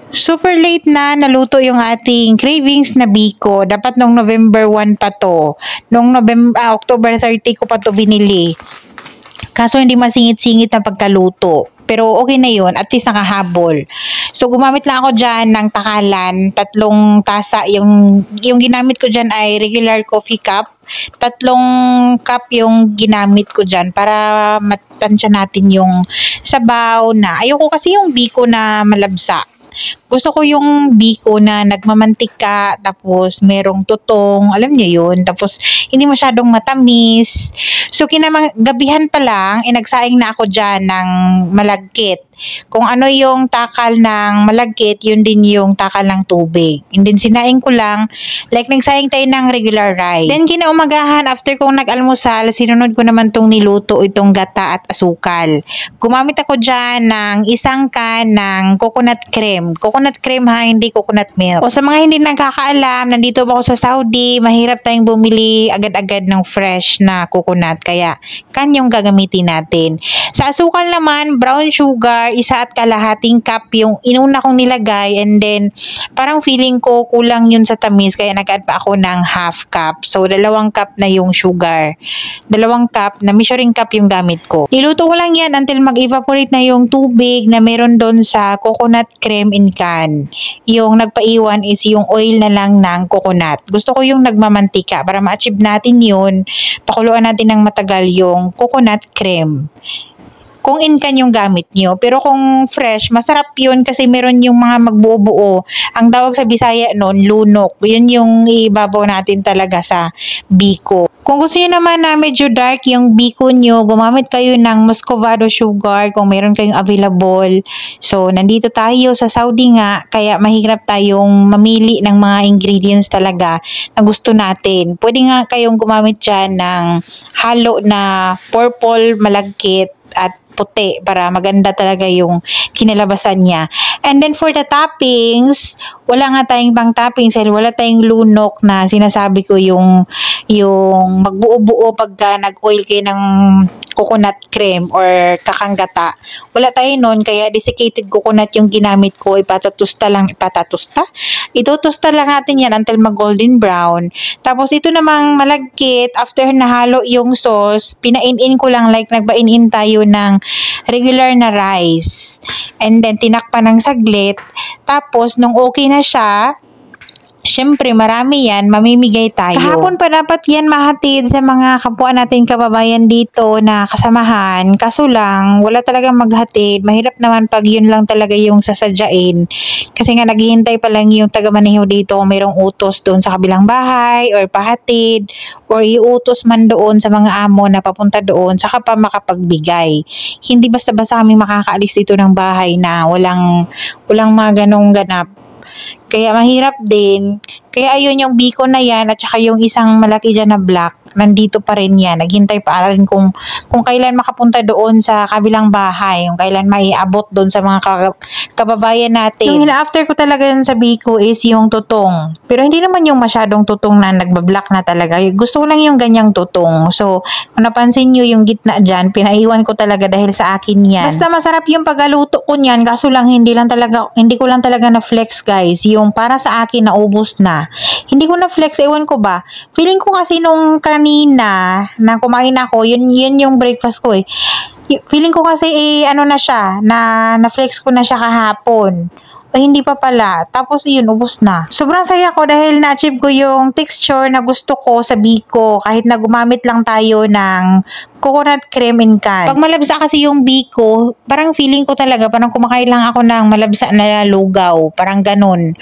Super late na naluto yung ating cravings na biko. Dapat nung November 1 pa to. October 30 ko pa to binili. Kaso hindi masingit-singit na pagkaluto. Pero okay na yun. At least nakahabol. So, gumamit lang ako dyan ng takalan. 3 tasa. Yung ginamit ko dyan ay regular coffee cup. 3 cup yung ginamit ko dyan para matansya natin yung sabaw na. Ayoko kasi yung biko na malabsa. Gusto ko yung biko na nagmamantika, tapos merong tutong, alam niyo yun, tapos hindi masyadong matamis. So, gabihan pa lang, nagsaing na ako dyan ng malagkit. Kung ano yung takal ng malagkit, yun din yung takal ng tubig. And then, sinaing ko lang, like nagsaing tayo ng regular rice. Then, kinaumagahan, after kong nag-almusal, sinunod ko naman tong niluto, itong gata at asukal. Gumamit ako dyan ng 1 can ng coconut cream. Coconut cream ha, hindi coconut milk. O sa mga hindi nagkakaalam, nandito ako sa Saudi, mahirap tayong bumili agad-agad ng fresh na coconut. Kaya, can yung gagamitin natin. Sa asukal naman, brown sugar, 1.5 cup yung inuna kong nilagay, and then parang feeling ko kulang yun sa tamis kaya nag-add pa ako ng 1/2 cup. So 2 cup na yung sugar. 2 cup na measuring cup yung gamit ko. Niluto ko lang yan until mag-evaporate na yung tubig na meron doon sa coconut cream in can. Yung nagpaiwan is yung oil na lang ng coconut. Gusto ko yung nagmamantika para ma-achieve natin yun. Pakuluan natin ng matagal yung coconut cream. Kung in-can yung gamit nyo. Pero kung fresh, masarap yun kasi meron yung mga magbuo-buo. Ang tawag sa Bisaya nun, lunok. Yun yung ibabaw natin talaga sa biko. Kung gusto nyo naman na medyo dark yung biko nyo, gumamit kayo ng muscovado sugar kung meron kayong available. So, nandito tayo sa Saudi nga, kaya mahirap tayong mamili ng mga ingredients talaga na gusto natin. Pwede nga kayong gumamit dyan ng halo na purple malagkit at puti para maganda talaga yung kinalabasan niya. And then for the toppings, wala nga tayong pang toppings dahil wala tayong lunok na sinasabi ko yung magbuo-buo pagka nag-oil kayo ng coconut cream or kakanggata. Wala tayo nun, kaya desiccated coconut yung ginamit ko. Itatusta lang natin yan until mag-golden brown. Tapos ito namang malagkit, after nahalo yung sauce, pinain-in ko lang like nagpain-in tayo ng regular na rice. And then tinakpan ng saglit. Tapos nung okay na siya, syempre, marami yan, mamimigay tayo. Kahapon pa dapat yan mahatid sa mga kapwa natin kababayan dito na kasamahan. Kaso lang, wala talagang maghatid. Mahirap naman pag yun lang talaga yung sasadyain. Kasi nga, naghihintay pa lang yung taga-maneho dito kung mayroong utos doon sa kabilang bahay or pahatid or iutos man doon sa mga amo na papunta doon saka pa makapagbigay. Hindi basta-basta kami makakaalis dito ng bahay na walang mga ganong ganap. Kaya mahirap din. Kaya ayun yung biko na yan at saka yung isang malaki dyan na black, nandito pa rin yan. Naghintay pa rin kung kailan makapunta doon sa kabilang bahay, kung kailan maiabot doon sa mga kababayan natin. Yung ina-after ko talaga sa biko is yung tutong. Pero hindi naman yung masyadong tutong na nagbablack na talaga. Gusto ko lang yung ganyang tutong. So, kung napansin nyo yung gitna dyan, pinaiwan ko talaga dahil sa akin yan. Basta masarap yung paggaluto ko niyan, kaso lang hindi ko lang talaga na flex guys. Yung para sa akin naubos na. Hindi ko na flex, ewan ko ba. Feeling ko kasi nung kanina na kumain ako, yun yung breakfast ko eh. Feeling ko kasi na siya, na flex ko na siya kahapon. O hindi pa pala. Tapos yun, ubos na. Sobrang saya ko dahil na-achieve ko yung texture na gusto ko sa biko kahit na gumamit lang tayo ng coconut cream in can. Pag malabsa kasi yung biko, parang feeling ko talaga, parang kumakain lang ako ng malabsa na lugaw. Parang ganun.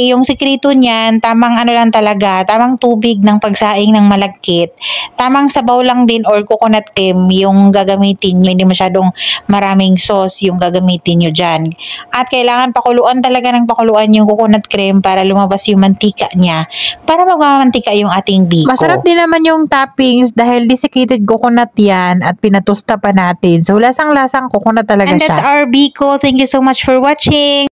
Yung sekreto niyan, tamang lang talaga, tamang tubig ng pagsaing ng malagkit. Tamang sabaw lang din or coconut cream yung gagamitin nyo. Hindi masyadong maraming sauce yung gagamitin nyo dyan. At kailangan pakuluan talaga ng pakuluan yung coconut cream para lumabas yung mantika niya. Para magmamantika yung ating biko. Masarap din naman yung toppings dahil desiccated coconut yan at pinatusta pa natin. So, lasang-lasang coconut talaga siya. And that's our biko. Thank you so much for watching.